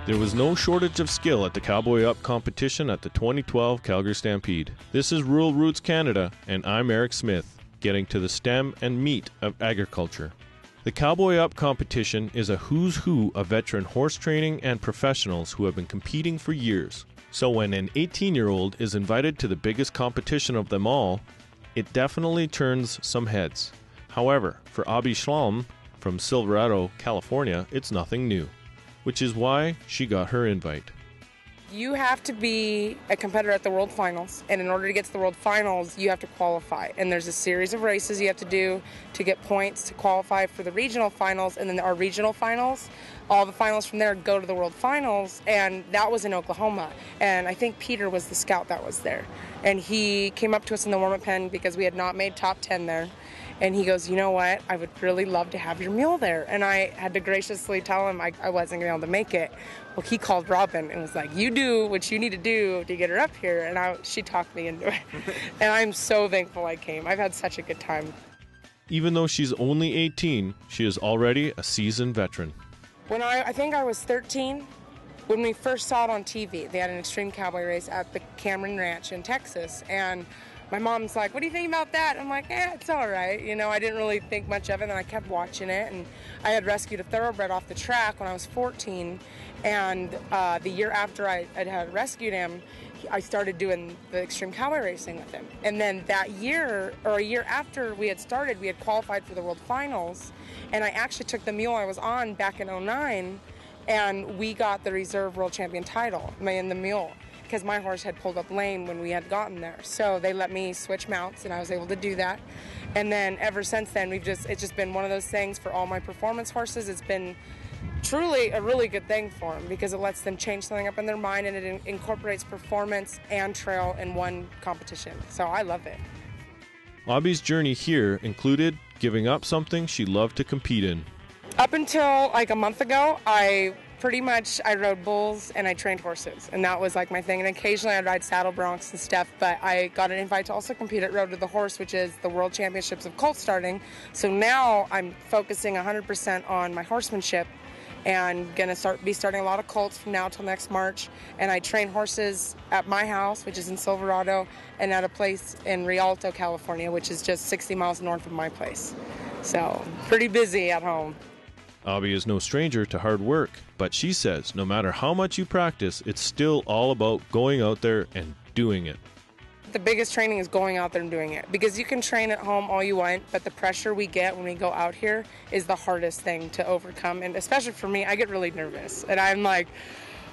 There was no shortage of skill at the Cowboy Up competition at the 2012 Calgary Stampede. This is Rural Roots Canada, and I'm Eric Smith, getting to the stem and meat of agriculture. The Cowboy Up competition is a who's who of veteran horse training and professionals who have been competing for years. So when an 18-year-old is invited to the biggest competition of them all, it definitely turns some heads. However, for Obbie Schlom from Silverado, California, it's nothing new, which is why she got her invite. You have to be a competitor at the World Finals, and in order to get to the World Finals, you have to qualify. And there's a series of races you have to do to get points to qualify for the regional finals, and then our regional finals. All the finals from there go to the World Finals, and that was in Oklahoma. And I think Peter was the scout that was there. And he came up to us in the warm-up pen because we had not made top 10 there. And he goes, you know what, I would really love to have your mule there. And I had to graciously tell him I wasn't going to be able to make it. Well, he called Robin and was like, you do what you need to do to get her up here. And she talked me into it. And I'm so thankful I came. I've had such a good time. Even though she's only 18, she is already a seasoned veteran. When I think I was 13, when we first saw it on TV, they had an extreme cowboy race at the Cameron Ranch in Texas. And my mom's like, what do you think about that? I'm like, it's all right. You know, I didn't really think much of it, and I kept watching it. And I had rescued a thoroughbred off the track when I was 14. And the year after I had rescued him, I started doing the extreme cowboy racing with him. And then that year, or a year after we had started, we had qualified for the World Finals. And I actually took the mule I was on back in '09, and we got the reserve world champion title, me and the mule, because my horse had pulled up lame when we had gotten there. So they let me switch mounts, and I was able to do that. And then ever since then, it's just been one of those things for all my performance horses. It's been truly a really good thing for them because it lets them change something up in their mind, and it incorporates performance and trail in one competition. So I love it. Obbie's journey here included giving up something she loved to compete in. Up until like a month ago, I rode bulls and I trained horses, and that was like my thing. And occasionally I'd ride saddle broncs and stuff, but I got an invite to also compete at Road to the Horse, which is the World Championships of colt starting. So now I'm focusing 100% on my horsemanship and gonna be starting a lot of colts from now till next March. And I train horses at my house, which is in Silverado, and at a place in Rialto, California, which is just 60 miles north of my place. So pretty busy at home. Obbie is no stranger to hard work, but she says no matter how much you practice, it's still all about going out there and doing it. The biggest training is going out there and doing it, because you can train at home all you want, but the pressure we get when we go out here is the hardest thing to overcome. And especially for me, I get really nervous, and I'm like,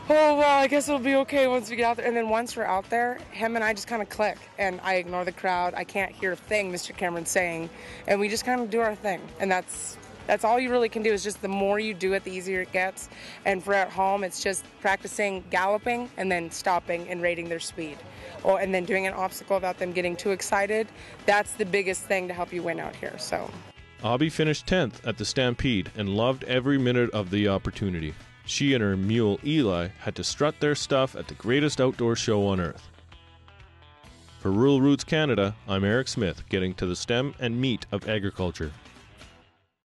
oh, well, I guess it'll be okay once we get out there. And then once we're out there, him and I just kind of click, and I ignore the crowd. I can't hear a thing Mr. Cameron's saying, and we just kind of do our thing. And that's all you really can do, is just the more you do it, the easier it gets. And for at home, it's just practicing galloping and then stopping and rating their speed. And then doing an obstacle without them getting too excited. That's the biggest thing to help you win out here. So, Obbie finished 10th at the Stampede and loved every minute of the opportunity. She and her mule Eli had to strut their stuff at the greatest outdoor show on earth. For Rural Roots Canada, I'm Eric Smith, getting to the stem and meat of agriculture.